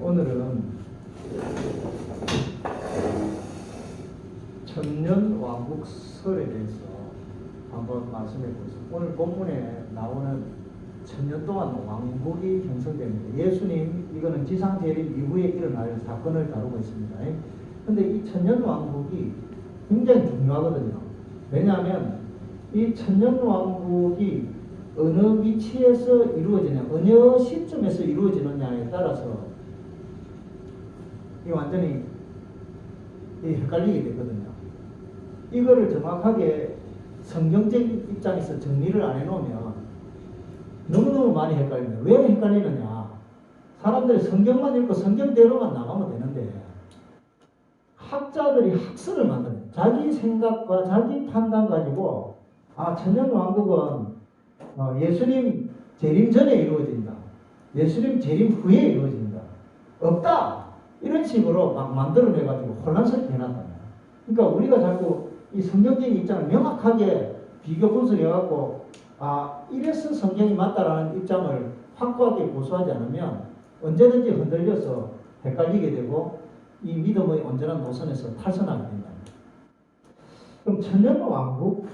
오늘은 천년왕국설에 대해서 한번 말씀해 보겠습니다. 오늘 본문에 나오는 천년 동안 왕국이 형성됩니다. 예수님, 이거는 지상재림 이후에 일어날 사건을 다루고 있습니다. 근데 이 천년왕국이 굉장히 중요하거든요. 왜냐하면 이 천년왕국이 어느 위치에서 이루어지냐, 어느 시점에서 이루어지느냐에 따라서 이 완전히 헷갈리게 되거든요. 이거를 정확하게 성경적인 입장에서 정리를 안 해놓으면 너무너무 많이 헷갈립니다. 왜 헷갈리느냐? 사람들이 성경만 읽고 성경대로만 나가면 되는데 학자들이 학설을 만드는 자기 생각과 자기 판단 가지고 천년왕국은 예수님 재림 전에 이루어진다. 예수님 재림 후에 이루어진다. 없다. 이런 식으로 막 만들어내가지고 혼란스럽게 해놨다. 그러니까 우리가 자꾸 이 성경적인 입장을 명확하게 비교 분석해갖고 이래서 성경이 맞다라는 입장을 확고하게 고수하지 않으면 언제든지 흔들려서 헷갈리게 되고 이 믿음의 온전한 노선에서 탈선하게 된다. 그럼 천년왕국?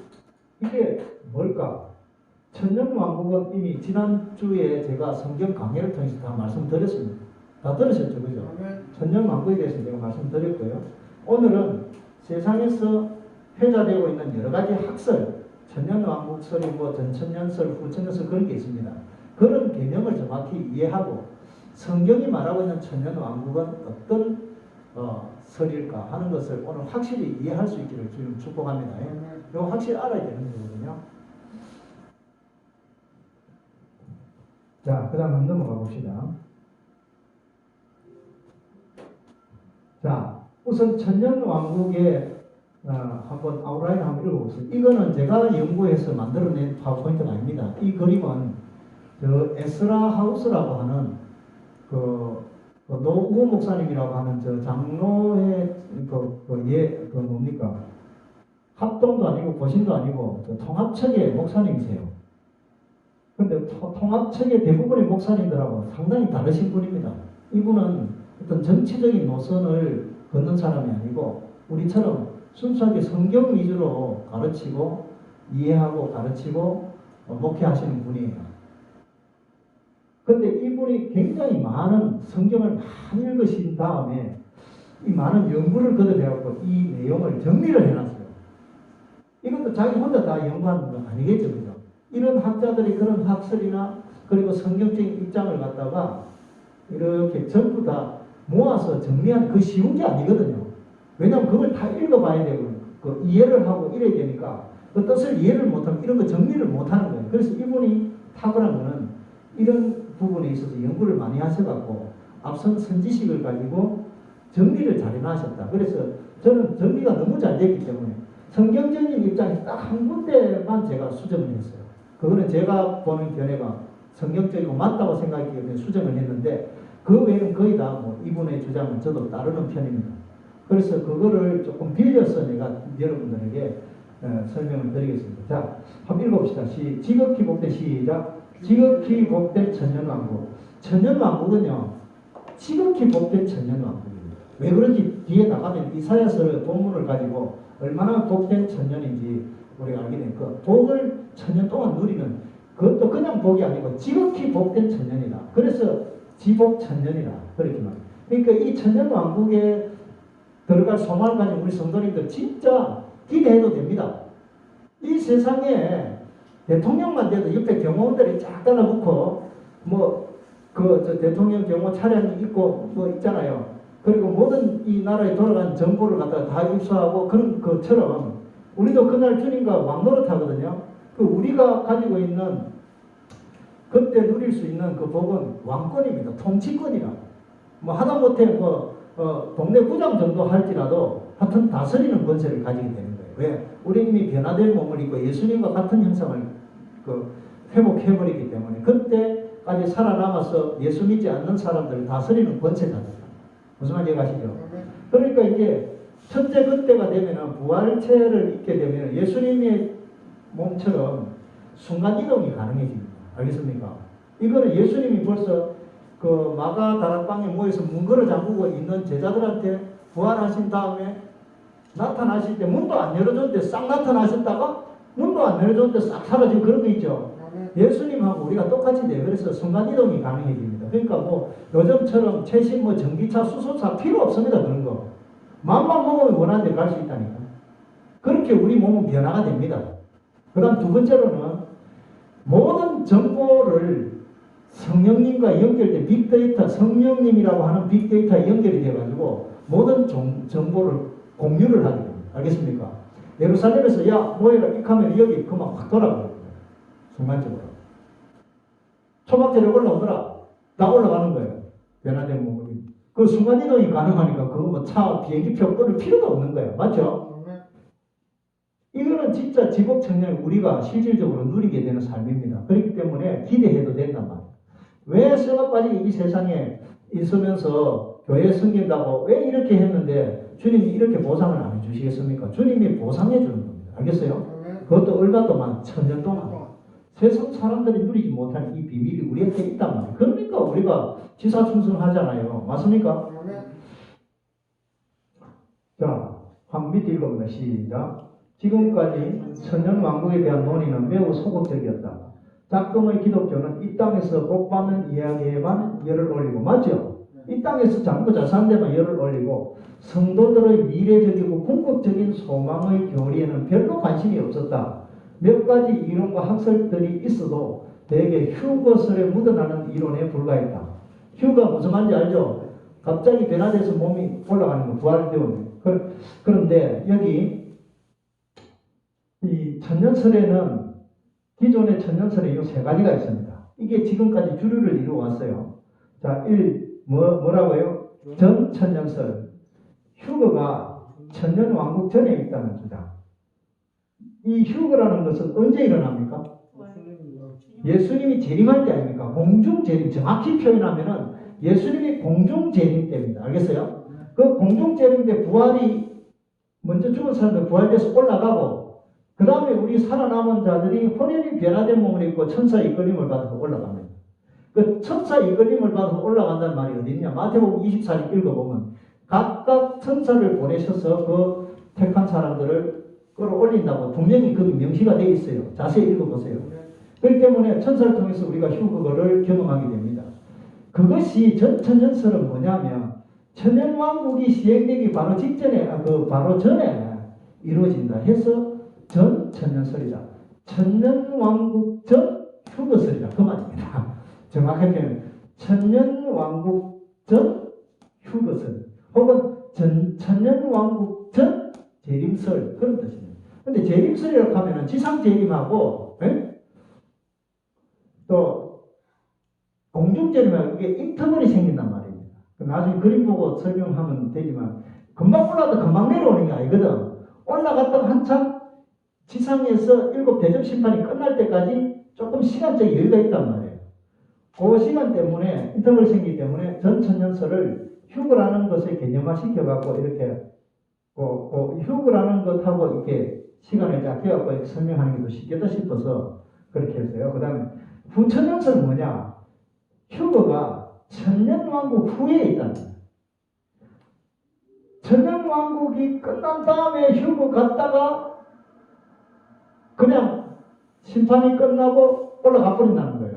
이게 뭘까? 천년왕국은 이미 지난주에 제가 성경 강해를 통해서 다 말씀드렸습니다. 다 들으셨죠? 그죠? 천년왕국에 대해서 제가 말씀드렸고요. 오늘은 세상에서 회자되고 있는 여러 가지 학설, 천년왕국설이 전천년설, 후천년설 그런 게 있습니다. 그런 개념을 정확히 이해하고 성경이 말하고 있는 천년왕국은 어떤 설일까 하는 것을 오늘 확실히 이해할 수 있기를 주님 축복합니다. 이거 확실히 알아야 되는 거거든요. 자, 그 다음 한번 넘어가 봅시다. 자, 우선 천년왕국의 한번 아웃라인 한번 읽어보겠습니다. 이거는 제가 연구해서 만들어낸 파워포인트가 아닙니다. 이 그림은 에스라 하우스라고 하는 노우 목사님이라고 하는 장로의 뭡니까? 합동도 아니고 고신도 아니고 통합측의 목사님이세요. 근데 통합측의 대부분의 목사님들하고 상당히 다르신 분입니다. 이분은 어떤 정치적인 노선을 걷는 사람이 아니고 우리처럼 순수하게 성경 위주로 가르치고 이해하고 가르치고 목회하시는 분이에요. 근데 이분이 굉장히 많은 성경을 많이 읽으신 다음에 이 많은 연구를 거듭해갖고 이 내용을 정리를 해놨어요. 이것도 자기 혼자 다 연구하는 건 아니겠죠, 그죠? 이런 학자들이 그런 학설이나 그리고 성경적인 입장을 갖다가 이렇게 전부 다 모아서 정리하는 그 쉬운 게 아니거든요. 왜냐하면 그걸 다 읽어봐야 되고 이해를 하고 이래야 되니까 그 뜻을 이해를 못하면 이런 거 정리를 못하는 거예요. 그래서 이분이 탁월한 거는 이런 부분에 있어서 연구를 많이 하셔갖고 앞선 선지식을 가지고 정리를 잘 해놨었다. 그래서 저는 정리가 너무 잘 됐기 때문에 성경적인 입장에서 딱 한 군데만 제가 수정을 했어요. 그거는 제가 보는 견해가 성경적이고 맞다고 생각했기 때문에 수정을 했는데 그 외에는 거의 다 이분의 주장은 저도 따르는 편입니다. 그래서 그거를 조금 빌려서 내가 여러분들에게 설명을 드리겠습니다. 자, 한번 읽어봅시다. 지극히 복된 시작. 지극히 복된 천년왕국. 천년왕국은요, 지극히 복된 천년왕국입니다. 왜 그런지 뒤에 나가면 이사야서 본문을 가지고 얼마나 복된 천년인지 우리가 알게 됩니다. 그 복을 천년 동안 누리는 그것도 그냥 복이 아니고 지극히 복된 천년이다. 그래서 지복 천년이라 그렇게 말합니다. 그러니까 이 천년왕국에 들어갈 소망을 가진 우리 성도님들 진짜 기대해도 됩니다. 이 세상에 대통령만 돼도 옆에 경호원들이 쫙 달라붙고 대통령 경호 차량이 있고 있잖아요. 그리고 모든 이 나라에 돌아가는 정보를 갖다가 다 입수하고 그런 것처럼 우리도 그날 주님과 왕노릇 하거든요. 우리가 가지고 있는 그때 누릴 수 있는 그 복은 왕권입니다. 통치권이라. 하다못해 동네 부장 정도 할지라도 하여튼 다스리는 권세를 가지게 되는 거예요. 왜? 우리 이미 변화된 몸을 입고 예수님과 같은 형상을 회복해버리기 때문에 그때까지 살아남아서 예수 믿지 않는 사람들을 다스리는 권세가 됩니다. 무슨 말인지 아시죠? 그러니까 이게 첫째 그때가 되면은 부활체를 입게 되면 예수님의 몸처럼 순간 이동이 가능해집니다. 알겠습니까? 이거는 예수님이 벌써 그 마가 다락방에 모여서 문 걸어 잠그고 있는 제자들한테 부활하신 다음에 나타나실 때 문도 안 열어줬는데 싹 나타나셨다가 문도 안 열어줬는데 싹 사라지고 그런 거 있죠. 예수님하고 우리가 똑같이 돼. 그래서 순간이동이 가능해집니다. 그러니까 뭐 요즘처럼 최신 뭐 전기차, 수소차 필요 없습니다. 그런 거. 마음만 먹으면 원하는 데 갈 수 있다니까. 그렇게 우리 몸은 변화가 됩니다. 그 다음 두 번째로는 모든 정보를 성령님과 연결돼 빅데이터, 성령님이라고 하는 빅데이터에 연결이 돼가지고 모든 정보를 공유를 하게 됩니다. 알겠습니까? 예루살렘에서 야 모여라 이 하면 여기 그만 확 돌아가요. 순간적으로. 초막절에 올라오더라. 다 올라가는 거예요. 변화된 몸이. 그 순간이동이 가능하니까 그거 뭐 차, 비행기표 끊을 필요가 없는 거예요. 맞죠? 이거는 진짜 지복청년 우리가 실질적으로 누리게 되는 삶입니다. 그렇기 때문에 기대해도 된단 말이에요. 왜 쇠가빠지게 이 세상에 있으면서 교회 섬긴다고 왜 이렇게 했는데 주님이 이렇게 보상을 안 해주시겠습니까? 주님이 보상해 주는 겁니다. 알겠어요? 그것도 얼마 동안, 1000년 동안. 세상 사람들이 누리지 못하는 이 비밀이 우리한테 있단 말이에요. 그러니까 우리가 지사충성하잖아요. 맞습니까? 자, 한 밑에 읽어봅니다. 시작. 지금까지 천년왕국에 대한 논의는 매우 소극적이었다. 작동의 기독교는 이 땅에서 복받는 이야기에만 열을 올리고, 맞죠? 이 땅에서 장부 잘 사는 데만 열을 올리고 성도들의 미래적이고 궁극적인 소망의 교리에는 별로 관심이 없었다. 몇 가지 이론과 학설들이 있어도 대개 휴거설에 묻어나는 이론에 불과했다. 휴가 무슨 말인지 알죠? 갑자기 변화돼서 몸이 올라가는 거, 부활되면. 그런데 여기 이 천년설에는 기존의 천년설에 이 세 가지가 있습니다. 이게 지금까지 주류를 이루어왔어요. 자, 뭐라고요? 전 천년설. 휴거가 천년왕국 전에 있다는 주장. 이 휴거라는 것은 언제 일어납니까? 예수님이 재림할 때 아닙니까? 공중재림. 정확히 표현하면은 예수님이 공중재림 때입니다. 알겠어요? 그 공중재림 때 부활이 먼저 죽은 사람들 부활돼서 올라가고 그 다음에 우리 살아남은 자들이 혼연히 변화된 몸을 입고 천사 이끌림을 받아서 올라갑니다. 그 천사 이끌림을 받아서 올라간다는 말이 어디 있냐? 마태복음 24장 읽어보면 각각 천사를 보내셔서 그 택한 사람들을 끌어올린다고 분명히 거기 명시가 되어 있어요. 자세히 읽어보세요. 그렇기 때문에 천사를 통해서 우리가 휴거를 경험하게 됩니다. 그것이 전천년설은 뭐냐면 천년왕국이 시행되기 바로 직전에, 바로 전에 이루어진다 해서 전천년설이다. 천년왕국 전 휴거설이다. 그 말입니다. 정확하게 표현 천년왕국 전 휴거설 혹은 천년왕국 전 재림설 그런 뜻입니다. 근데 재림설이라고 하면은 지상재림하고 또 공중재림하고 이게 인터벌이 생긴단 말입니다. 나중에 그림 보고 설명하면 되지만 금방 올라갔다 금방 내려오는 게 아니거든. 올라갔다가 한참 지상에서 7 대접 심판이 끝날 때까지 조금 시간적 여유가 있단 말이에요. 그 시간 때문에 인터벌이 생기기 때문에 전천년설을 휴거라는 것을 개념화 시켜갖고 이렇게 휴거라는 것하고 이렇게 시간을 잡혀갖고 설명하는 게 더 쉽겠다 싶어서 그렇게 했어요. 그 다음에 후천년설은 뭐냐? 휴거가 천년왕국 후에 있다는 거예요. 천년왕국이 끝난 다음에 휴거 갔다가 그냥 심판이 끝나고 올라가 버린다는 거예요.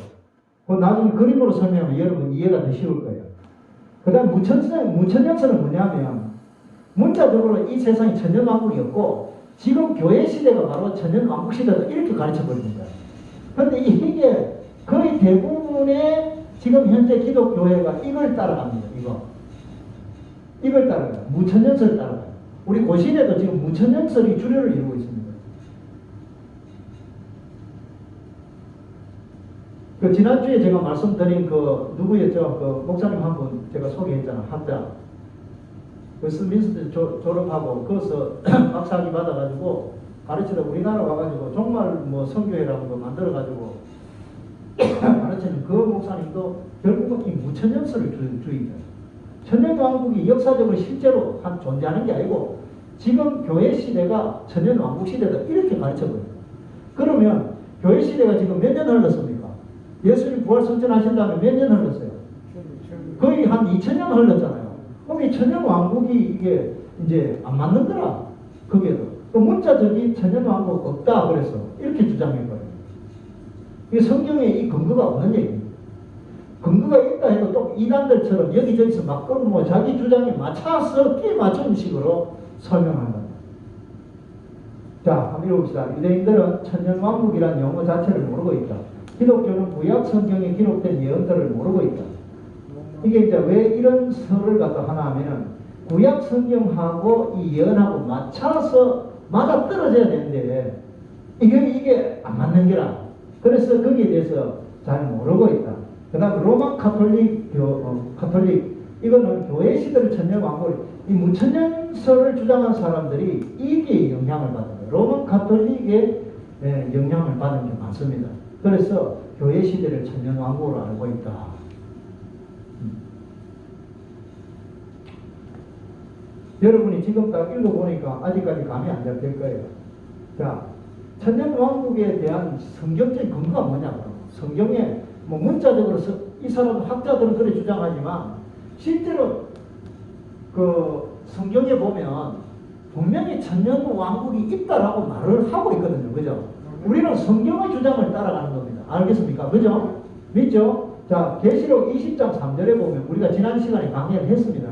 그 나중에 그림으로 설명하면 여러분 이해가 더 쉬울 거예요. 그 다음 무천년설은 뭐냐면 문자적으로 이 세상이 천년왕국이었고 지금 교회 시대가 바로 천년왕국 시대다 이렇게 가르쳐 버리는 거예요. 그런데 이게 거의 대부분의 지금 현재 기독교회가 이걸 따라갑니다. 이걸 따라가요. 무천년설을 따라가요. 우리 고시대도 지금 무천년설이 주류를 이루고 있습니다. 그 지난주에 제가 말씀드린 그 누구였죠? 그 목사님 한 분 제가 소개했잖아. 한자. 웨스트민스터 졸업하고 거기서 박사학위 받아가지고 가르치다 우리나라 와가지고 정말 뭐 선교회라는 거 만들어가지고 가르치는 그 목사님도 결국은 이 무천년설을 주의해요. 천년왕국이 역사적으로 실제로 존재하는 게 아니고 지금 교회 시대가 천년왕국 시대다 이렇게 가르쳐버려요. 그러면 교회 시대가 지금 몇 년 흘렀습니까? 예수님 부활 성천하신 다음에 몇 년 흘렀어요? 거의 한 2000년 흘렀잖아요. 그럼 이 천년왕국이 이게 이제 안 맞는 거라. 거기에도. 또 문자적인 천년왕국 없다 그래서 이렇게 주장한 거예요. 이게 성경에 이 근거가 없는 얘기입니다. 근거가 있다 해도 또 이단들처럼 여기저기서 막 끌고 자기 주장에 맞춰서 끼 맞춘 식으로 설명한다. 자, 한번 읽어봅시다. 유대인들은 천년왕국이라는 용어 자체를 모르고 있다. 기독교는 구약 성경에 기록된 예언들을 모르고 있다. 이게 이제 왜 이런 설을 갖다 하나 하면은 구약 성경하고 이 예언하고 맞춰서 맞아 떨어져야 되는데 이게 안 맞는 게라. 그래서 거기에 대해서 잘 모르고 있다. 그 다음 로마 카톨릭 이거는 교회 시대를 천년왕국 이 무천년설을 주장한 사람들이 이게 영향을 받은 거예요. 로마 카톨릭의 영향을 받은 게 많습니다. 그래서 교회 시대를 천년왕국으로 알고 있다. 여러분이 지금 딱 읽어보니까 아직까지 감이 안 잡힐 거예요. 자, 천년왕국에 대한 성경적인 근거가 뭐냐고. 성경에 뭐 문자적으로 이 사람 학자들은 그렇게 주장하지만 실제로 그 성경에 보면 분명히 천년왕국이 있다라고 말을 하고 있거든요. 그죠? 우리는 성경의 주장을 따라가는 겁니다. 알겠습니까? 그죠? 믿죠? 자, 계시록 20장 3절에 보면 우리가 지난 시간에 강의를 했습니다.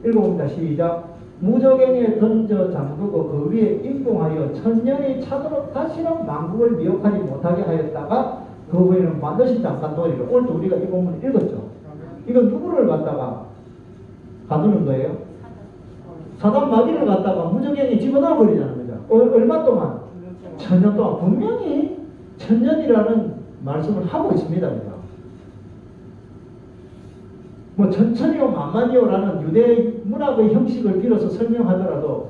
읽어봅니다. 시작. 무저갱에 던져 잠그고 그 위에 임봉하여 천년이 차도록 다시는 만국을 미혹하지 못하게 하였다가 그 후에는 반드시 잠깐 도리를. 오늘 우리가 이 본문을 읽었죠. 이거 누구를 갖다가 가두는 거예요? 사단 마귀를 갖다가 무저갱에 집어넣어 버리자는 거죠. 얼마 동안? 천년 동안. 분명히 천년이라는 말씀을 하고 있습니다. 그죠? 뭐 천천히요 만만히요라는 유대 문학의 형식을 빌어서 설명하더라도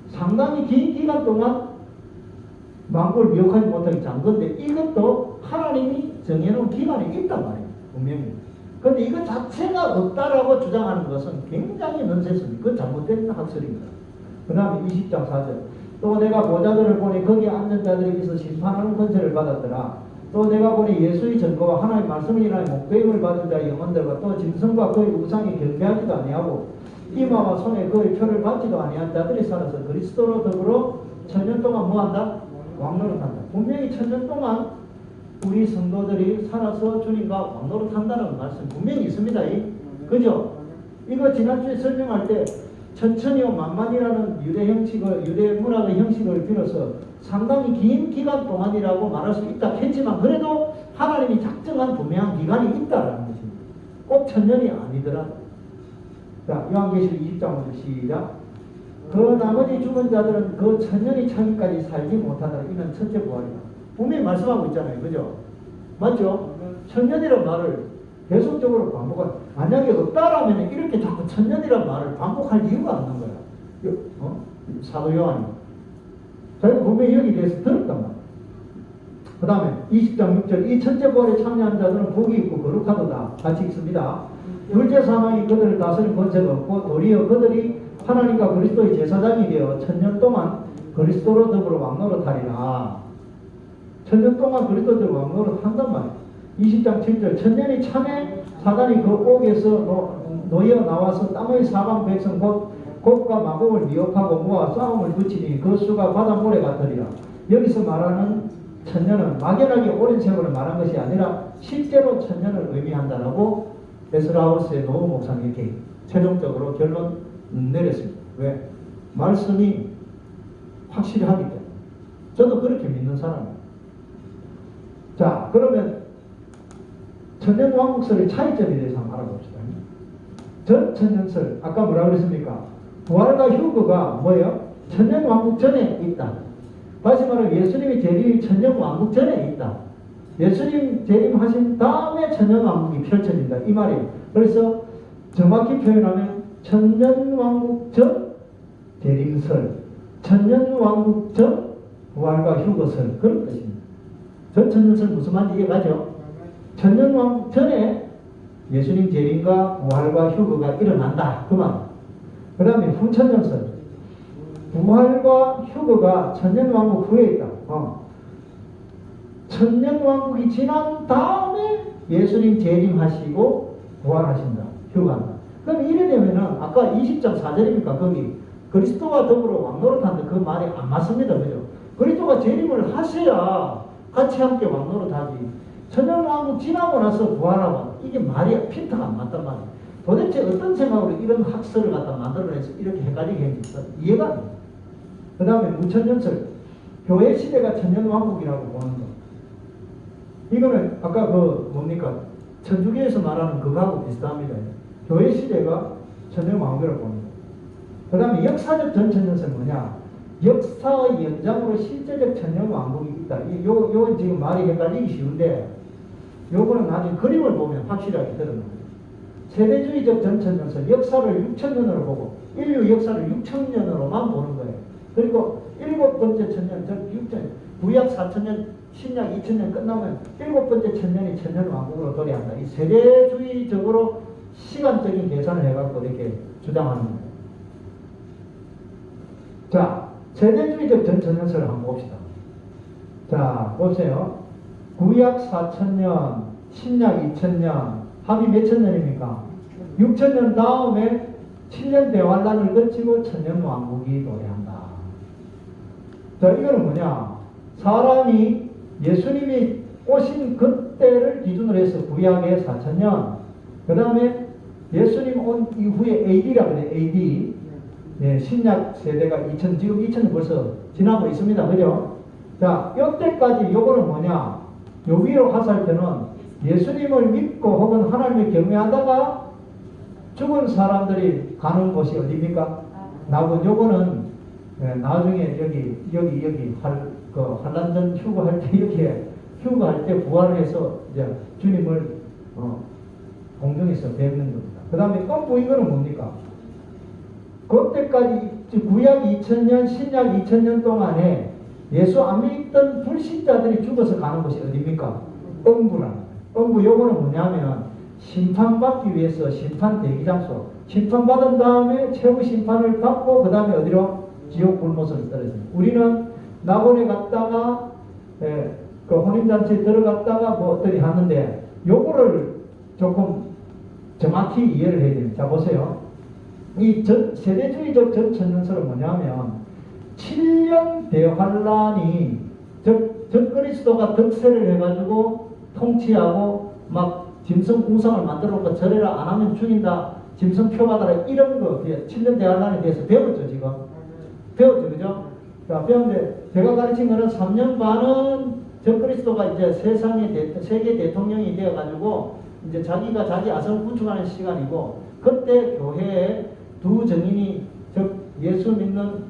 상당히 긴 기간 동안 만국을 미혹하지 못하게 잠근데 이것도 하나님이 정해놓은 기간이 있단 말이에요. 분명히. 그런데 이것 자체가 없다라고 주장하는 것은 굉장히 넌센스입니다. 그건 잘못된 학설입니다. 그 다음에 20장 4절. 또 내가 보자들을 보니 거기에 앉은 자들에게서 심판하는 권세를 받았더라. 또 내가 보니 예수의 전거와 하나님의 말씀을 인하여 목배임을 받은 자의 영혼들과 또 짐승과 그의 우상이 경배하지도 아니하고 이마와 손에 그의 표를 받지도 아니한 자들이 살아서 그리스도로 더불어 천년 동안 뭐한다? 왕노릇한다. 분명히 천년 동안 우리 성도들이 살아서 주님과 왕노릇한다는 말씀 분명히 있습니다. 그죠? 이거 지난주에 설명할 때 천천히요 만만이라는 유대 문학의 형식을 빌어서 상당히 긴 기간 동안이라고 말할 수 있다 했지만 그래도 하나님이 작정한 분명한 기간이 있다라는 것입니다. 꼭 천년이 아니더라. 자, 요한계시록 20장 5절 시작. 그 나머지 죽은 자들은 그 천년이 차기까지 살지 못하더라. 이는 첫째 부활이다. 분명히 말씀하고 있잖아요. 그죠? 맞죠? 천년이라는 말을 계속적으로 반복한, 만약에 없다라면 이렇게 자꾸 천년이라는 말을 반복할 이유가 없는 거야. 사도 요한이. 자기가 분명히 여기 대해서 들었단 말이야. 그 다음에 20장 6절. 이 첫째 부활에 참여한 자들은 복이 있고 거룩하도다. 같이 읽습니다. 둘째 사망이 그들을 다스린 권세가 없고 도리어 그들이 하나님과 그리스도의 제사장이 되어 천년 동안 그리스도로 더불어 왕노릇하리라. 천년 동안 그리스도로 왕노릇한단 말이야. 20장 7절. 천년이 참에 사단이 그 옥에서 놓여 나와서 땅의 사방 백성 곧과 마곡을 미혹하고 모아 싸움을 붙이니 그 수가 바닷모래 같으리라. 여기서 말하는 천년은 막연하게 오랜 세월을 말한 것이 아니라 실제로 천년을 의미한다라고 에스라우스의 노후 목사님이 이렇게 최종적으로 결론 내렸습니다. 왜? 말씀이 확실히 하기 때문에. 저도 그렇게 믿는 사람이에요. 자, 그러면 천년왕국설의 차이점에 대해서 한번 알아봅시다. 전 천년설, 아까 뭐라고 그랬습니까? 부활과 휴거가 뭐예요? 천년왕국 전에 있다. 다시 말하면 예수님이 재림이 천년왕국 전에 있다. 예수님 재림하신 다음에 천년왕국이 펼쳐진다. 이 말이에요. 그래서 정확히 표현하면 천년왕국 전 재림설, 천년왕국 전 부활과 휴거설, 그런 뜻입니다. 전 천년설 무슨 말인지 이해가죠? 천년왕국 전에 예수님 재림과 부활과 휴거가 일어난다. 그 말. 그 다음에 후천년설. 부활과 휴거가 천년왕국 후에 있다. 천년왕국이 지난 다음에 예수님 재림하시고 부활하신다. 휴거한다. 그럼 이래 되면은 아까 20장 4절입니까? 거기 그리스도와 더불어 왕노릇하는데 그 말이 안 맞습니다. 그죠? 그리스도가 재림을 하셔야 같이 함께 왕노릇하지. 천년왕국 지나고 나서 부활하고 이게 말이 피터가 안 맞단 말이에요. 도대체 어떤 생각으로 이런 학설을 갖다 만들어내서 이렇게 헷갈리게 했는지 이해가 안 돼요. 그 다음에 무천년설. 교회 시대가 천년왕국이라고 보는 거. 이거는 아까 그 뭡니까? 천주교에서 말하는 그거하고 비슷합니다. 교회 시대가 천년왕국이라고 보는 거. 그 다음에 역사적 전천년설은 뭐냐? 역사의 연장으로 실제적 천년왕국이 있다. 요건 지금 말이 헷갈리기 쉬운데 요거는 나중에 그림을 보면 확실하게 드러납니다. 세대주의적 전천년설, 역사를 6천년으로 보고 인류 역사를 6천년으로만 보는 거예요. 그리고 일곱 번째 천년, 즉 6천, 구약 4천년, 신약 2천년 끝나면 일곱 번째 천년이 천년왕국으로 도래한다. 이 세대주의적으로 시간적인 계산을 해갖고 이렇게 주장하는 거예요. 자, 세대주의적 전천년설을 한번 봅시다. 자, 보세요. 구약 4천년, 신약 2천년, 합이 몇 천년입니까? 6천년 다음에 7년 대환란을 거치고 천년왕국이 도래한다. 자, 이거는 뭐냐? 사람이 예수님이 오신 그때를 기준으로 해서 구약의 4천년, 그 다음에 예수님 온 이후에 AD라 그래요. AD. 네, 신약 세대가 2000, 지금 2000년 벌써 지나고 있습니다. 그죠? 자, 이때까지 요거는 뭐냐? 요 위로 하살 때는 예수님을 믿고 혹은 하나님을 경외하다가 죽은 사람들이 가는 곳이 어디입니까? 나고 요거는 나중에 여기 한란전 휴거할 때 여기에 휴거할 때 부활을 해서 이제 주님을 공중에서 뵙는 겁니다. 그 다음에 껌부 이거는 뭡니까? 그때까지 구약 2000년, 신약 2000년 동안에 예수 안 믿던 불신자들이 죽어서 가는 곳이 어디입니까? 음부랍니다. 음부 요거는 뭐냐면 심판받기 위해서 심판 대기장소, 심판받은 다음에 최후 심판을 받고 그 다음에 어디로? 지옥 불못으로 떨어집니다. 우리는 낙원에 갔다가 그 혼인잔치에 들어갔다가 뭐 어떠리 하는데 요거를 조금 정확히 이해를 해야 됩니다. 자, 보세요. 이 세대주의적 전천년설은 뭐냐면 7년 대환란이 즉 그리스도가 득세를 해가지고 통치하고 막 짐승 우상을 만들어놓고 절해라 안 하면 죽인다, 짐승 표받아라, 이런 거 7년 대환란에 대해서 배웠죠. 지금 배웠죠. 그죠? 자, 배웠는데 제가 가르친 거는 3년 반은 적그리스도가 이제 세계 대통령이 되어가지고 이제 자기가 자기 아성 구축하는 시간이고, 그때 교회에 두 정인이, 즉 예수 믿는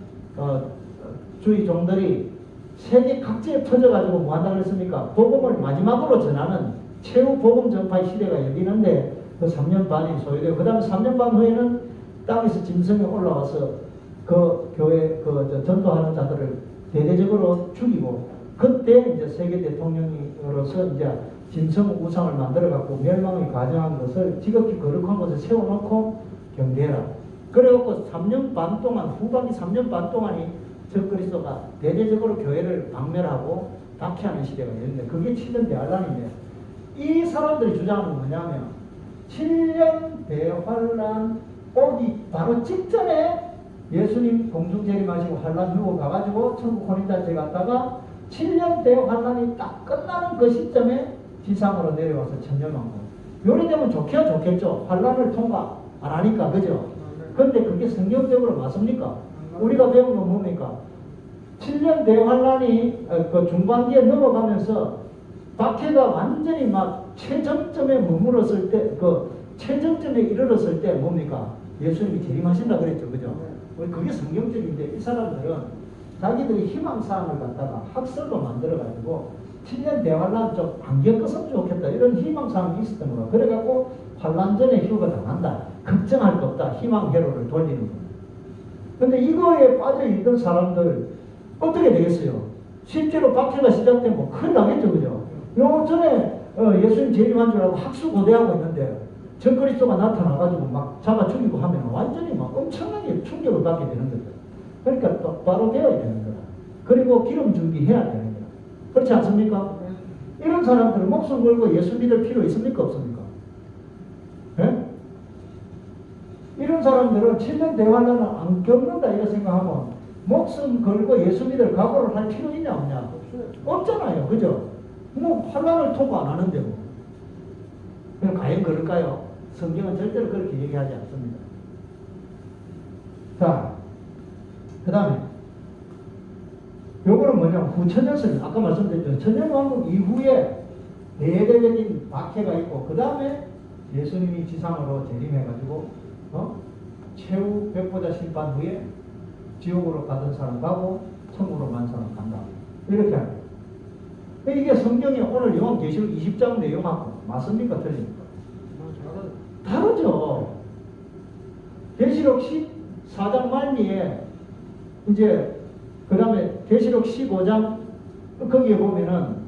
주의 종들이 세계 각지에 퍼져가지고 뭐 한다고 했습니까? 복음을 마지막으로 전하는 최후 복음 전파의 시대가 열리는데 그 3년 반이 소요되고, 그 다음에 3년 반 후에는 땅에서 짐승이 올라와서 그 교회 전도하는 자들을 대대적으로 죽이고, 그때 이제 세계 대통령으로서 이제 짐승 우상을 만들어 갖고 멸망을 가정한 것을 지극히 거룩한 곳에 세워놓고 경배해라. 그래갖고 3년 반 동안, 후반기 3년 반 동안이 적그리스도가 대대적으로 교회를 박멸하고 박해하는 시대가 열렸는데 그게 7년 대환란인데, 이 사람들이 주장하는 뭐냐면 7년 대환란 오기 바로 직전에 예수님 공중 재림하시고 환란 누워 가가지고 천국 혼인잔치에 갔다가 7년 대환란이 딱 끝나는 그 시점에 지상으로 내려와서 천년왕국. 요리 되면 좋게야 좋겠죠. 환란을 통과 안 하니까. 그죠? 근데 그게 성경적으로 맞습니까? 우리가 배운 건 뭡니까? 7년 대환란이 그 중반기에 넘어가면서 박해가 완전히 막 최정점에 머물었을 때, 그 최정점에 이르렀을 때 뭡니까? 예수님이 재림하신다 그랬죠. 그죠? 그게 성경적인데 이 사람들은 자기들이 희망사항을 갖다가 학설로 만들어가지고 7년 대환란 좀 안 겪었으면 좋겠다, 이런 희망사항이 있었던 거야. 그래갖고 환란 전에 휴가 당한다, 걱정할 거 없다, 희망 회로를 돌리는 거야. 근데 이거에 빠져있던 사람들 어떻게 되겠어요? 실제로 박해가 시작되면 큰일 나겠죠. 그죠? 요 전에 예수님 재림한 줄 알고 학수고대하고 있는데 적그리스도가 나타나가지고 막 잡아 죽이고 하면 완전히 막 엄청나게 충격을 받게 되는 거죠. 그러니까 똑바로 되어야 되는 거야. 그리고 기름 준비해야 되는 거야. 그렇지 않습니까? 이런 사람들은 목숨 걸고 예수 믿을 필요 있습니까? 없습니까? 예? 이런 사람들은 7년 대환란을 안 겪는다 이렇게 생각하면 목숨 걸고 예수 믿을 각오를 할 필요 있냐 없냐? 없잖아요. 그죠? 뭐 환란을 통과 안 하는데 뭐. 그럼 과연 그럴까요? 성경은 절대로 그렇게 얘기하지 않습니다. 자, 그 다음에 요거는 뭐냐면 후천년설, 아까 말씀드렸죠. 천년왕국 이후에 대대적인 박해가 있고 그 다음에 예수님이 지상으로 재림해가지고 최후 백보자 심판 후에 지옥으로 가던 사람 가고 천국으로 간 사람 간다. 이렇게 합니다. 이게 성경이 오늘 요한계시록 20장 내용하고 맞습니까? 틀립니까? 다르죠. 계시록 14장 말미에 이제 그 다음에 계시록 15장 거기에 보면은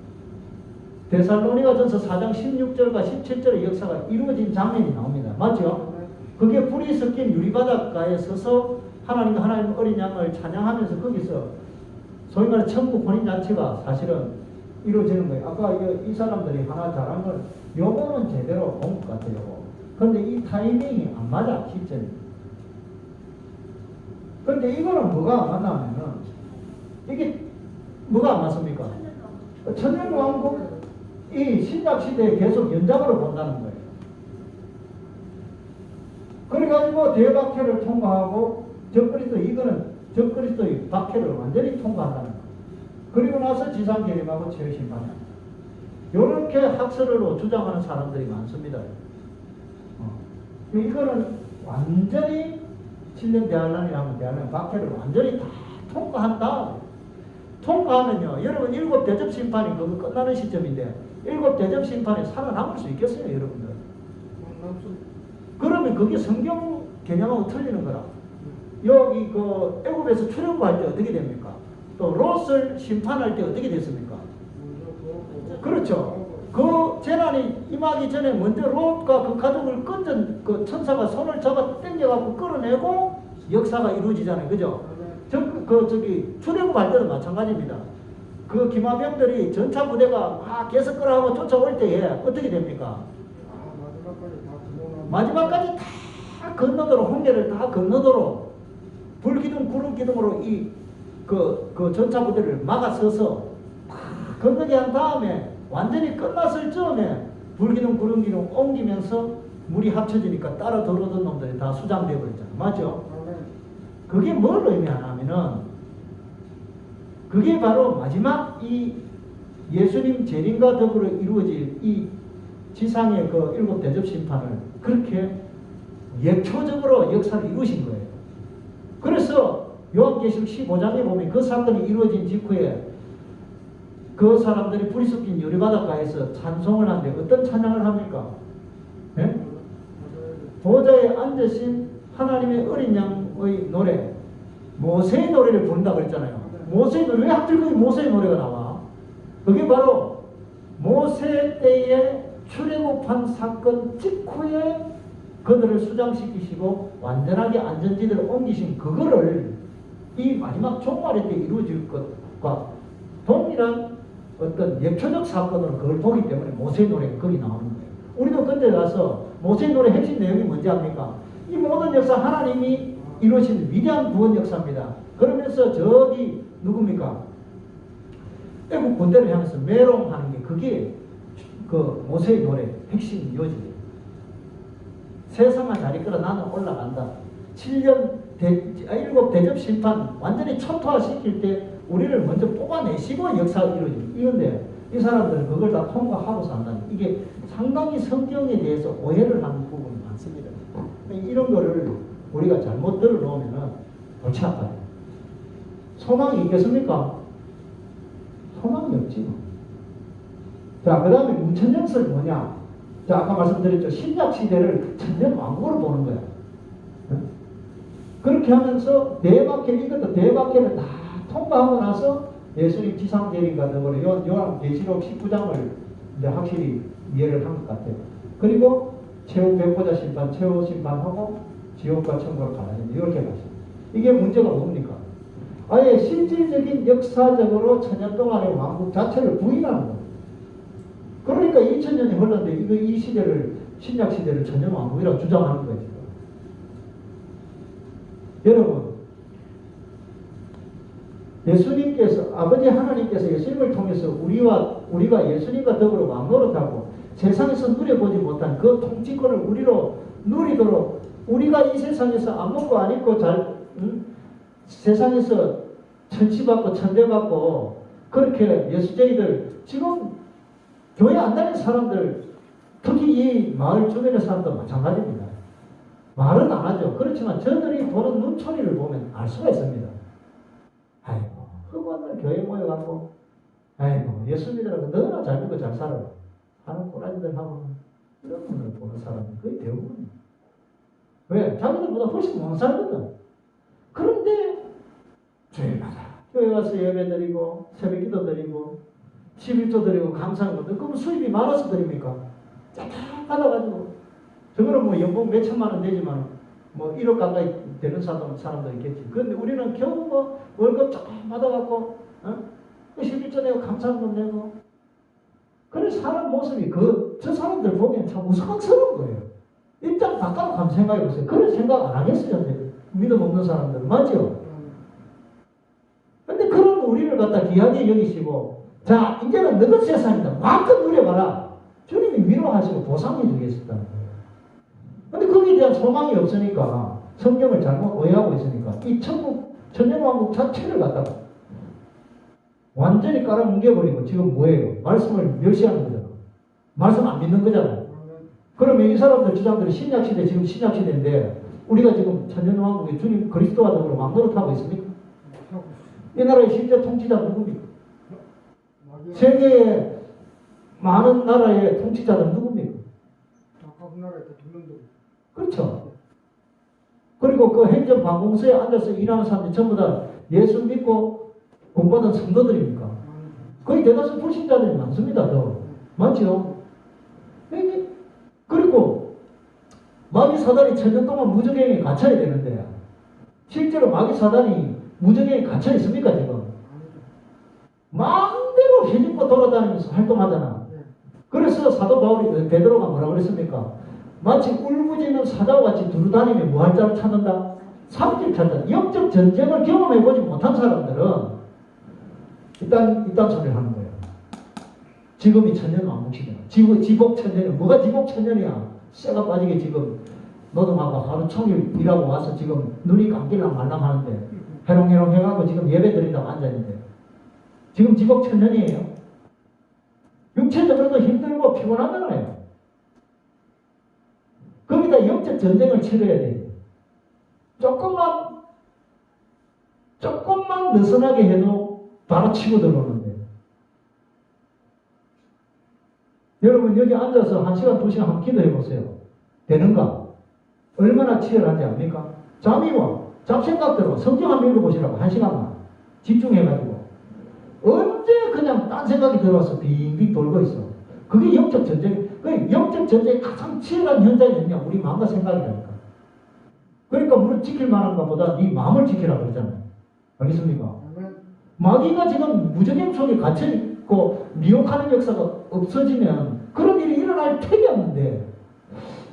데살로니가전서 4장 16절과 17절의 역사가 이루어진 장면이 나옵니다. 맞죠? 그게 불이 섞인 유리바닷가에 서서 하나님과 하나님 어린 양을 찬양하면서 거기서 소위 말해 천국 혼인잔치가 사실은 이루어지는 거예요. 아까 이 사람들이 하나 잘한 건 요거는 제대로 본 것 같아요. 그런데 이 타이밍이 안 맞아, 시점이. 그런데 이거는 뭐가 안 맞냐면은 이게 뭐가 안 맞습니까? 천년왕국 이 신약시대에 계속 연장으로 본다는 거예요. 그래가지고 대박해를 통과하고 이거는 적그리스도의 박해를 완전히 통과한다는 거예요. 그리고 나서 지상재림하고 최후심판이야. 이렇게 학설으로 주장하는 사람들이 많습니다. 이거는 완전히 7년 대환란이라면 대환란 박해를 완전히 다 통과한 다음에 통과하면요. 여러분 7 대접 심판이 그거 끝나는 시점인데 7 대접 심판에 살아남을 수 있겠어요, 여러분들? 그러면 그게 성경 개념하고 틀리는 거라. 여기 그 애굽에서 출애굽할 때 어떻게 됩니까? 또 롯을 심판할 때 어떻게 됐습니까? 그렇죠. 그 재난이 임하기 전에 먼저 롯과 그 가족을 건전 그 천사가 손을 잡아 당겨갖고 끌어내고 역사가 이루어지잖아요, 그죠? 저기 출애굽할 때도 마찬가지입니다. 그 기마병들이 전차 부대가 막 개석거라하고 쫓아올 때에 어떻게 됩니까? 마지막까지 다 건너도록 홍해를 다 건너도록 불기둥 구름기둥으로 그 전차 부대를 막아서서 건너게 한 다음에 완전히 끝났을 즈음에 불기둥 구름기둥 옮기면서 물이 합쳐지니까 따라 들어오던 놈들이 다 수장되어 버렸잖아요. 맞죠? 그게 뭘 의미하냐면은 그게 바로 마지막 이 예수님 재림과 더불어 이루어질 이 지상의 그 7 대접 심판을 그렇게 예표적으로 역사를 이루신 거예요. 그래서 요한계시록 15장에 보면 그 사건이 이루어진 직후에 그 사람들이 불이 섞인 유리바닷가에서 찬송을 하는데 어떤 찬양을 합니까? 네? 보좌에 앉으신 하나님의 어린 양의 노래, 모세의 노래를 부른다고 그랬잖아요. 모세의 노래, 왜 하필 거기 모세의 노래가 나와? 그게 바로 모세 때에 출애굽한 사건 직후에 그들을 수장시키시고 완전하게 안전지대로 옮기신 그거를 이 마지막 종말의 때 이루어질 것과 동일한 어떤 예표적 사건으로 그걸 보기 때문에 모세의 노래가 거기 나오는 거예요. 우리도 그때 가서 모세의 노래 핵심 내용이 뭔지 압니까? 이 모든 역사 하나님이 이루신 위대한 구원 역사입니다. 그러면서 저기 누굽니까? 애국 군대를 향해서 메롱하는 게 그게 그 모세의 노래 핵심 요지예요. 세상만 잘 이끌어 나는 올라간다. 7 대접 심판 완전히 초토화시킬 때 우리를 먼저 뽑아내시고 역사가 이루어집니다. 이건데 이 사람들은 그걸 다 통과하고 산다는 이게 상당히 성경에 대해서 오해를 하는 부분이 많습니다. 이런 거를 우리가 잘못 들어놓으면 골치 아파요. 소망이 있겠습니까? 소망이 없지 뭐. 자, 그 다음에 문천년설이 뭐냐? 자, 아까 말씀드렸죠. 신약시대를 천년왕국으로 보는 거야. 그렇게 하면서 이것도 대박해를 다 통과하고 나서 예수님 지상재림과 더불어 요한계시록 19장을 이제 확실히 이해를 한 것 같아요. 그리고 최후 백보자 심판, 최후 심판하고 지옥과 천국을 가는 이렇게 가죠. 이게 문제가 뭡니까? 아예 실질적인 역사적으로 천년 동안의 왕국 자체를 부인하는 거예요. 그러니까 2000년이 흘렀는데 이 시대를 신약 시대를 천년 왕국이라고 주장하는 거예요. 지금. 여러분, 예수님께서, 아버지 하나님께서 예수님을 통해서 우리가 예수님과 더불어 왕노릇하고 세상에서 누려보지 못한 그 통치권을 우리로 누리도록, 우리가 이 세상에서 안 먹고 안 입고 세상에서 천치받고 천대받고 그렇게 예수쟁이들, 지금 교회 안 다니는 사람들, 특히 이 마을 주변의 사람도 마찬가지입니다. 말은 안 하죠. 그렇지만 저들이 보는 눈초리를 보면 알 수가 있습니다. 아이고, 흑원을 교회 모여갖고, 아이고, 예수 믿으라고 너나 잘 믿고 잘 살아. 하는 꼬라지들하고 이런 분을 보는 사람이 거의 대부분이에요. 왜? 자기들보다 훨씬 못 살거든. 그런데 주일마다 교회 와서 예배 드리고 새벽 기도 드리고 11조 드리고 감사한 것들, 그럼 수입이 많아서 드립니까? 쫙 받아가지고, 저거는 뭐 연봉 몇 천만 원 되지만 뭐 1억 가까이 되는 사람도 있겠지. 그런데 우리는 겨우 뭐 월급 조금 받아갖고 11조 내고 감사한 것 내고, 그런 사람 모습이 저 사람들 보기엔 참 우스꽝스러운 거예요. 입장 바꿔서 한번 생각해보세요. 그런 생각 안 하겠어요. 믿음 없는 사람들은. 맞죠? 근데 그런 우리를 갖다 귀하게 여기시고, 자, 이제는 너희 세상이다. 마음껏 누려봐라. 주님이 위로하시고 보상해 주겠습니다. 근데 거기에 대한 소망이 없으니까, 성경을 잘못 오해하고 있으니까, 이 천국, 천년왕국 자체를 갖다가 완전히 깔아뭉개버리고 지금 뭐예요? 말씀을 멸시하는 거잖아. 말씀 안 믿는 거잖아요. 그러면 이 사람들 주장들이 신약시대, 지금 신약시대인데 우리가 지금 천년왕국에 주님 그리스도와 더불어 왕노릇하고 있습니까? 이 나라의 실제 통치자 누굽니까? 세계의 많은 나라의 통치자들 누굽니까? 그렇죠. 그리고 그 행정방공소에 앉아서 일하는 사람들이 전부 다 예수 믿고 공부하던 성도들입니까? 거의 대다수 불신자들이 많습니다. 더 많죠. 그리고 마귀 사단이 천년 동안 무적행에 갇혀야 되는데 실제로 마귀 사단이 무적행에 갇혀 있습니까? 지금 마음대로 해집고 돌아다니면서 활동하잖아. 그래서 사도 바울이, 베드로가 뭐라 그랬습니까? 마치 울부짖는 사자와 같이 두루다니며 뭐 할 자를 찾는다? 삽질 찾는다. 영적 전쟁을 경험해보지 못한 사람들은 이딴 소리를 하는 거예요. 지금이 천년왕국시대야. 지복 천년이야. 뭐가 지복 천년이야? 쇠가 빠지게 지금 노동하고 하루 종일 일하고 와서 지금 눈이 감길랑 말랑 하는데 해롱해롱 해가지고 지금 예배 드린다고 앉아있는데 지금 지복 천년이에요. 육체적으로도 힘들고 피곤하잖아요. 거기다 영적 전쟁을 치러야 돼요. 조금만 느슨하게 해도 바로 치고 들어오는데. 여러분 여기 앉아서 1시간, 2시간 한번 기도해 보세요. 되는가? 얼마나 치열한지 압니까? 잠이 와. 잡생각 들어. 성경 한번 읽어보시라고. 1시간만. 집중해가지고. 언제 그냥 딴 생각이 들어와서 빙빙 돌고 있어. 그게 영적 전쟁. 그 영적 전쟁의 가장 치열한 현장이 뭐냐? 우리 마음과 생각이라니까. 그러니까 물론 지킬 만한 것보다 네 마음을 지키라 그러잖아요. 알겠습니까? 마귀가 지금 무적행 속에 갇혀있고 미혹하는 역사가 없어지면 그런 일이 일어날 턱이 없는데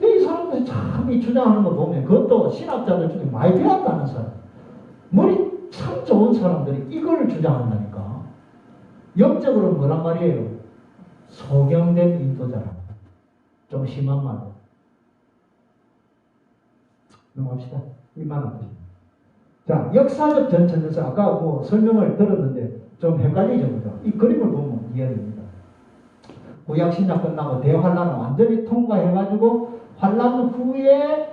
이 사람들이 참 이 주장하는 거 보면 그것도 신학자들 중에 많이 배웠다는 사람, 머리 참 좋은 사람들이 이걸 주장한다니까. 영적으로는 뭐란 말이에요? 소경된 인도자라. 좀 심한 말로. 넘어갑시다. 이만한 뜻입니다. 자, 역사적 전천에서 아까 뭐 설명을 들었는데 좀 헷갈리죠, 그죠? 이 그림을 보면 이해됩니다. 구약 신약 끝나고 대환란을 완전히 통과해가지고 환란 후에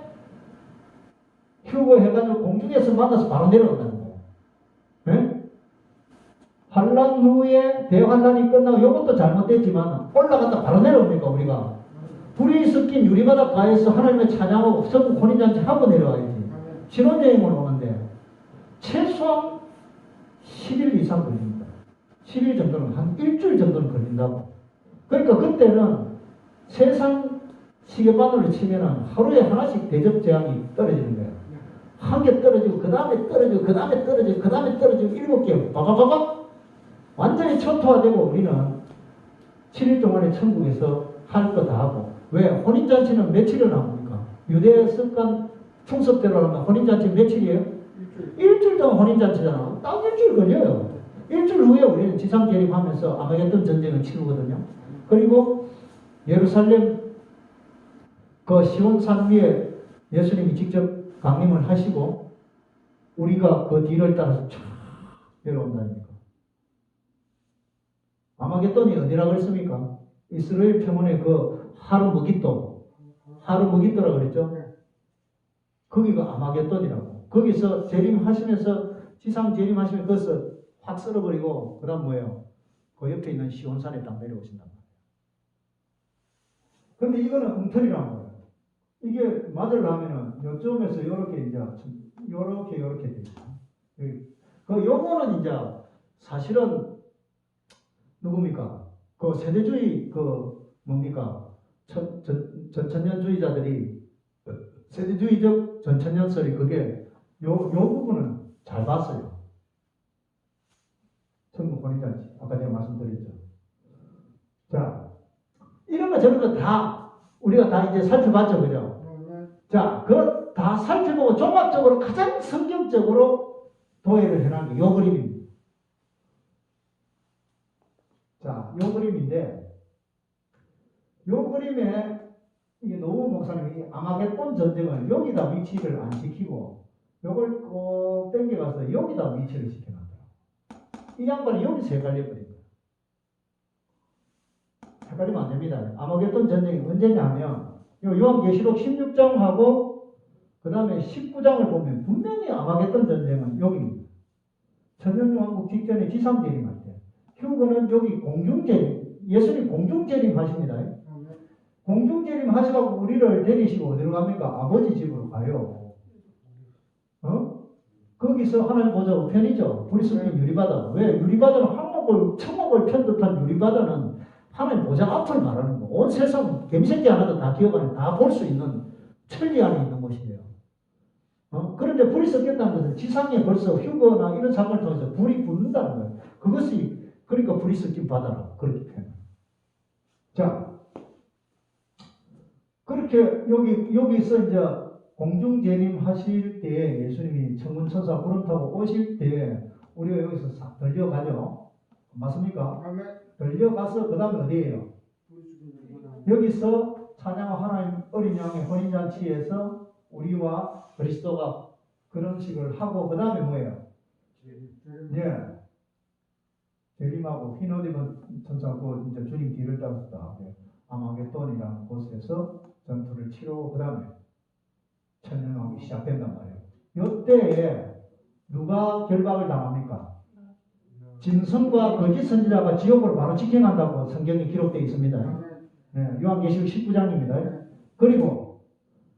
휴거해가지고 공중에서 만나서 바로 내려온다는 거예요. 네? 환란 후에 대환란이 끝나고 이것도 잘못됐지만 올라갔다 바로 내려옵니까 우리가? 불이 섞인 유리바닥 가에서 하나님의 찬양하고 성국 혼인잔치 하고 내려와야지. 신혼여행을 오는데 최소한 10일 이상 걸립니다. 10일 정도는 한 일주일 정도는 걸린다고. 그러니까 그때는 세상 시계바늘로 치면은 하루에 하나씩 대접 재앙이 떨어지는 거예요. 한 개 떨어지고 그 다음에 떨어지고 그 다음에 떨어지고 그 다음에 떨어지고 7개 바바바박 완전히 초토화되고 우리는 7일 동안에 천국에서 할 거 다 하고. 왜? 혼인잔치는 며칠을 합니까? 유대 습관 충습대로 하면 혼인잔치 며칠이에요? 일주일 동안 혼인잔치잖아. 딱 일주일 걸려요. 일주일 후에 우리는 지상 재림하면서 아마겟돈 전쟁을 치르거든요. 그리고 예루살렘 그 시온산 위에 예수님이 직접 강림을 하시고 우리가 그 뒤를 따라서 쫙 내려온다니까. 아마겟돈이 어디라고 그랬습니까? 이스라엘 평원의 그 하루무깃도라고 그랬죠? 거기가 아마겟돈이라고. 거기서 재림하시면서 지상 재림하시면 거기서 확 썰어버리고 그 다음 뭐예요? 그 옆에 있는 시온산에 딱 내려오신단 말이에요. 근데 이거는 엉터리라는 거예요. 이게 맞으려면은 요점에서 이렇게 이제 요렇게 돼 있어요. 그 요거는 이제 사실은 누굽니까? 그 세대주의 그 뭡니까? 전천년주의자들이 세대주의적 전천년설이 그게 요 부분은 잘 봤어요. 천국 혼인잔치 아까 제가 말씀드렸죠. 자, 이런 거 저런 거 다 우리가 다 이제 살펴봤죠, 그죠? 자, 그걸 다 살펴보고 종합적으로 가장 성경적으로 도해를 해놓은 게 요 그림입니다. 자, 요 그림인데 요 그림에 이게 노후 목사님이 아마겟돈 전쟁을 여기다 위치를 안 시키고 요걸 꼭 땡겨가서 여기다 위치를 시켜놨더라고요. 이 양반이 여기서 헷갈려버린 거예요. 헷갈리면 안 됩니다. 아마겟돈 전쟁이 언제냐면 요한계시록 16장하고 그 다음에 19장을 보면 분명히 아마겟돈 전쟁은 여기입니다. 천년왕국 직전에 지상재림할 때 휴거는 여기 공중재림, 예수님 공중재림 하십니다. 공중재림 하시고 우리를 데리시고 어디로 갑니까? 아버지 집으로 가요. 거기서 하나님 보좌 우편이죠. 불이 섞인 유리바다. 왜? 유리바다는 천국을 편듯한 유리바다는 하나님 보좌 앞을 말하는 거. 온 세상 개미새끼 하나도 다 기어가는 다 볼 수 있는 천리 안에 있는 곳이에요. 그런데 불이 섞였다는 것은 지상에 벌써 휴거나 이런 사건을 통해서 불이 붙는다는 거예요. 그것이 그러니까 불이 섞인 바다라고 그렇게 표현해요. 자, 그렇게 여기서 이제 공중재림 하실 때 예수님이 천군천사 구름 타고 오실 때 우리가 여기서 싹 들려가죠. 맞습니까? 들려가서 그 다음에 어디예요? 여기서 찬양한 하나님 어린 양의 혼인잔치에서 우리와 그리스도가 그런 식을 하고 그 다음에 뭐예요? 예. 재림하고 흰 옷 입은 천사고 이제 주님 뒤를 따랐다. 아마겟돈이라는 곳에서 전투를 치르고 그 다음에 천년왕국이 시작된단 말이에요. 이때에 누가 결박을 당합니까? 짐승과 거짓 선지자가 지옥으로 바로 직행한다고 성경에 기록되어 있습니다. 네, 요한계시록 19장입니다. 그리고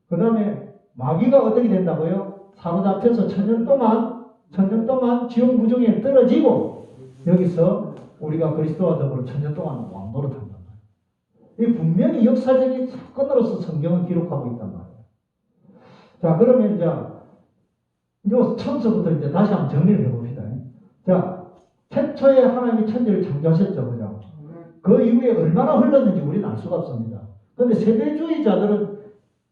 그 다음에 마귀가 어떻게 된다고요? 사로잡혀서 천년 동안 지옥 무중에 떨어지고 여기서 우리가 그리스도와 더불어 천년 동안 왕노릇 한단 말이에요. 이 분명히 역사적인 사건으로서 성경을 기록하고 있단 말이에요. 자, 그러면 이제 요 처음서부터 이제 다시 한번 정리를 해봅시다. 자, 최초에 하나님이 천지를 창조하셨죠, 그죠? 그 이후에 얼마나 흘렀는지 우리는 알 수가 없습니다. 그런데 세대주의자들은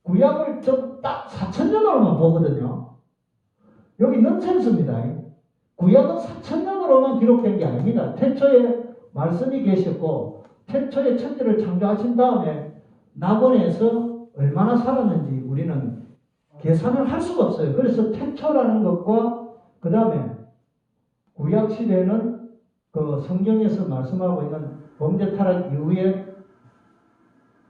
구약을 딱 4,000년으로만 보거든요. 여기 넌센스입니다. 구약은 4,000년으로만 기록된 게 아닙니다. 태초에 말씀이 계셨고 태초에 천지를 창조하신 다음에 낙원에서 얼마나 살았는지 우리는 계산을 할 수가 없어요. 그래서 태초라는 것과 그 다음에 구약시대는 그 성경에서 말씀하고 있는 범죄 타락 이후에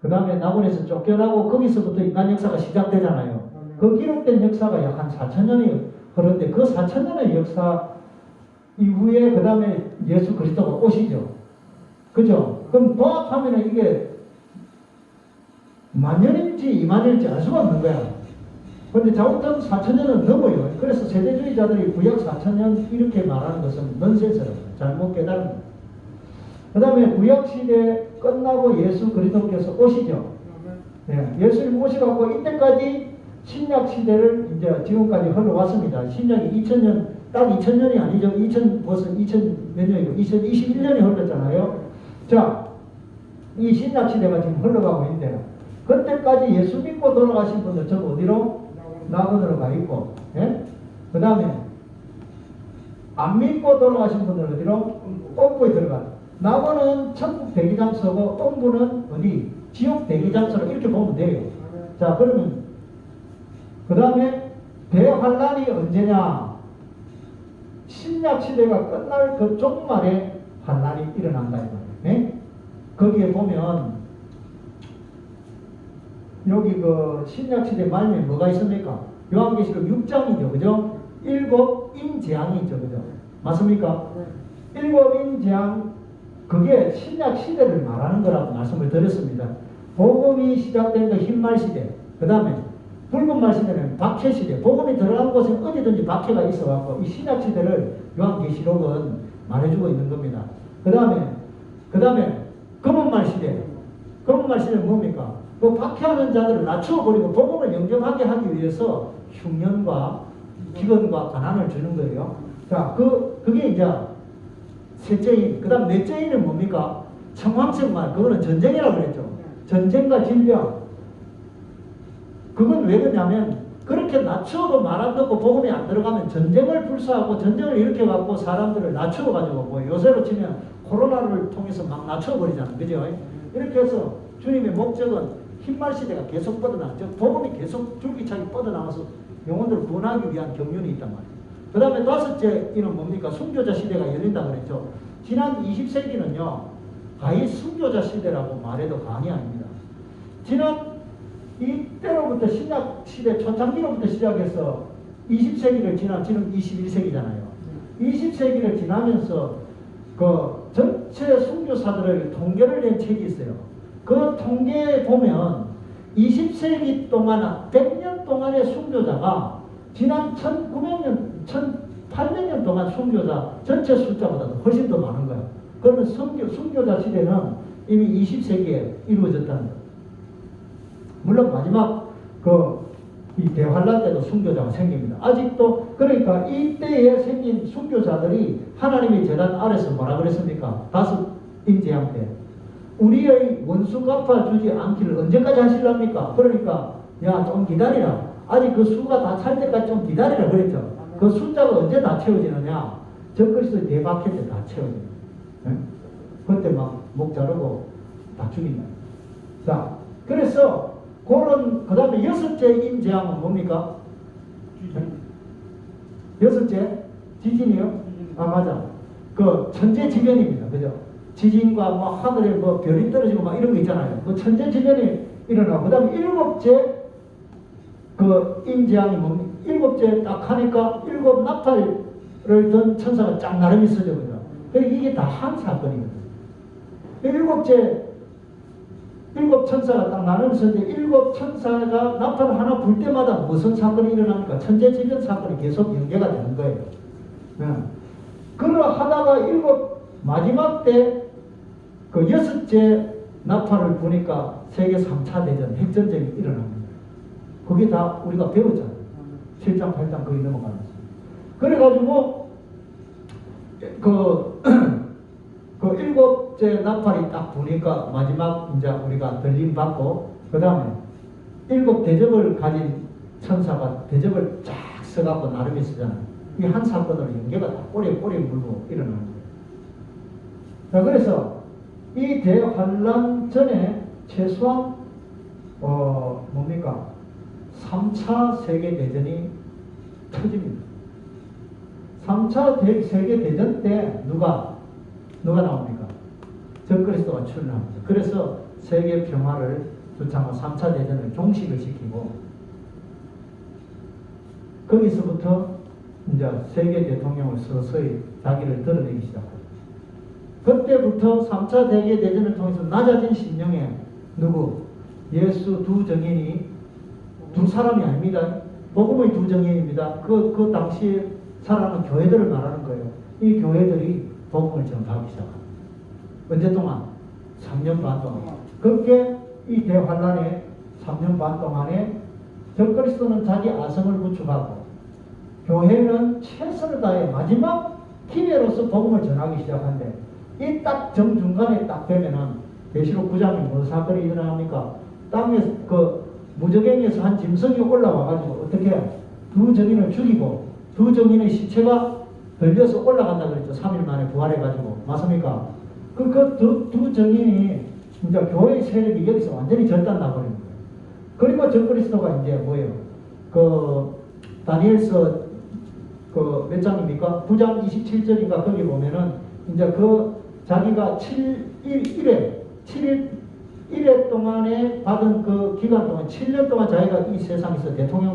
그 다음에 낙원에서 쫓겨나고 거기서부터 인간 역사가 시작되잖아요. 그 기록된 역사가 약 한 4,000년이 흐르는데 그 4,000년의 역사 이후에 그 다음에 예수 그리스도가 오시죠. 그죠? 그럼 도합하면 이게 만년인지 2만년인지 알 수가 없는 거야. 그런데 잘못하면 4,000년은 넘어요. 그래서 세대주의자들이 구약 4,000년 이렇게 말하는 것은 넌센스라고 잘못 깨달은 거예요. 그 다음에 구약시대 끝나고 예수 그리스도께서 오시죠. 네, 예수님 오셔갖고 이때까지 신약시대를 이제 지금까지 흘러왔습니다. 신약이 2000년, 딱 2000년이 아니죠. 벌써 2000 몇 년이고 2021년이 흘렀잖아요. 자, 이 신약시대가 지금 흘러가고 있는데 그때까지 예수 믿고 돌아가신 분들 저 어디로? 낙원으로 가 있고, 예? 그 다음에 안 믿고 돌아가신 분들은 어디로? 음부에 들어가. 남은 천국 대기장소고 음부는 어디? 지옥 대기장소로 이렇게 보면 돼요. 자, 그러면 그 다음에 대환란이 언제냐? 신약 시대가 끝날 그 종말에 환란이 일어난다 이 말이에요. 네? 거기에 보면 여기 그 신약 시대 말미에 뭐가 있습니까? 요한계시록 6장이죠, 그죠? 일곱 인재앙이 있죠, 그죠? 맞습니까? 일곱 인재앙 그게 신약 시대를 말하는 거라고 말씀을 드렸습니다. 복음이 시작된 그 흰말 시대, 그 다음에 붉은 말 시대는 박해 시대. 복음이 들어간 곳에 어디든지 박해가 있어갖고 이 신약 시대를 요한계시록은 말해주고 있는 겁니다. 그 다음에 검은 말 시대. 검은 말 시대는 뭡니까? 그 박해하는 자들을 낮추어버리고 복음을 영접하게 하기 위해서 흉년과 기근과 가난을 주는 거예요. 자, 그게 이제 셋째인. 그 다음 넷째인은 뭡니까? 청황색 말. 그거는 전쟁이라고 그랬죠. 전쟁과 질병. 그건 왜 그러냐면 그렇게 낮추어도 말 안 듣고 복음이 안 들어가면 전쟁을 불사하고 전쟁을 일으켜갖고 사람들을 낮추어가지고 뭐 요새로 치면 코로나를 통해서 막 낮추어버리잖아요. 그죠? 이렇게 해서 주님의 목적은 흰말 시대가 계속 뻗어나왔죠. 복음이 계속 줄기차게 뻗어나와서 영혼들을 구원하기 위한 경륜이 있단 말이에요. 그 다음에 다섯째 이는 뭡니까? 순교자 시대가 열린다 그랬죠. 지난 20세기는요. 가히 순교자 시대라고 말해도 과언이 아닙니다. 지난 이때로부터 신약 시대 초창기로부터 시작해서 20세기를 지나 지금 21세기잖아요. 20세기를 지나면서 그 전체 순교사들을 통계를 낸 책이 있어요. 그 통계에 보면 20세기 동안 100년 동안의 순교자가 지난 1900년 1800년 동안 순교자 전체 숫자보다도 훨씬 더 많은 거예요. 그러면 순교자 시대는 이미 20세기에 이루어졌다는 거예요. 물론 마지막 이 대환란 때도 순교자가 생깁니다. 아직도 그러니까 이때에 생긴 순교자들이 하나님의 재단 아래서 뭐라 그랬습니까? 다섯 인재양 때 우리의 원수 갚아주지 않기를 언제까지 하실랍니까? 그러니까 야 좀 기다리라. 아직 그 수가 다 찰 때까지 좀 기다리라 그랬죠. 그 숫자가 언제 다 채워지느냐? 적그리스도의 대박해 때 다 채워져요. 네? 그때 막 목 자르고 다 죽인다. 자, 그래서 그 다음에 여섯째 인재앙은 뭡니까? 여섯째? 지진이요? 아, 맞아. 그 천재지변입니다. 그죠? 지진과 뭐 하늘에 뭐 별이 떨어지고 막 이런 거 있잖아요. 그 천재지변이 일어나고, 그 다음에 일곱째 그 인재앙이 뭡니까? 일곱째 딱 하니까 일곱 나팔을 든 천사가 쫙 나름이 쓰죠. 그죠? 이게 다 한 사건이거든요. 일곱 천사가 딱 나누면서 일곱 천사가 나팔을 하나 불 때마다 무슨 사건이 일어납니까? 천재지변 사건이 계속 연계가 되는 거예요. 그러하다가 마지막 때 그 여섯째 나팔을 부니까 세계 3차 대전, 핵전쟁이 일어납니다. 그게 다 우리가 배웠잖아요. 7장, 8장 거의 넘어가면서. 그래가지고 그 일곱째 나팔이 딱 부니까 마지막 이제 우리가 들림 받고 그 다음에 일곱 대접을 가진 천사가 대접을 쫙 써갖고 나름이 쓰잖아요. 이 한 사건으로 연계가 다 꼬리에 물고 일어나는 거예요. 자, 그래서 이 대환란 전에 최소한 뭡니까? 3차 세계대전이 터집니다. 3차 세계대전 때 누가 나옵니까? 적그리스도가 출현합니다. 그래서 세계 평화를 주창하고 3차 대전을 종식을 시키고 거기서부터 이제 세계 대통령을 서서히 자기를 드러내기 시작합니다. 그때부터 3차 세계 대전을 통해서 낮아진 심령에 누구? 예수 두 정인이 두 사람이 아닙니다. 복음의 두 정인입니다. 그 당시에 살아가는 교회들을 말하는 거예요. 이 교회들이 복음을 전파하기 시작합니다. 언제 동안? 3년 반 동안. 그렇게 이 대환란의 3년 반 동안에 적그리스도는 자기 아성을 구축하고 교회는 최선을 다해 마지막 기회로서 복음을 전하기 시작하는데 이 딱 정중간에 딱 되면은 계시록 9장에 무슨 사건이 일어납니까? 땅에 무저갱에서 한 짐승이 올라와가지고 어떻게 두 정인을 죽이고 두 정인의 시체가 걸려서 올라간다 그랬죠. 3일 만에 부활해가지고. 맞습니까? 두 정인이 이제 교회 세력이 여기서 완전히 절단 나버린 거예요. 그리고 적그리스도가 이제 뭐예요? 다니엘서 몇 장입니까? 9장 27절인가 거기 보면은 이제 자기가 7일 동안에 받은 그 기간 동안 7년 동안 자기가 이 세상에서 대통령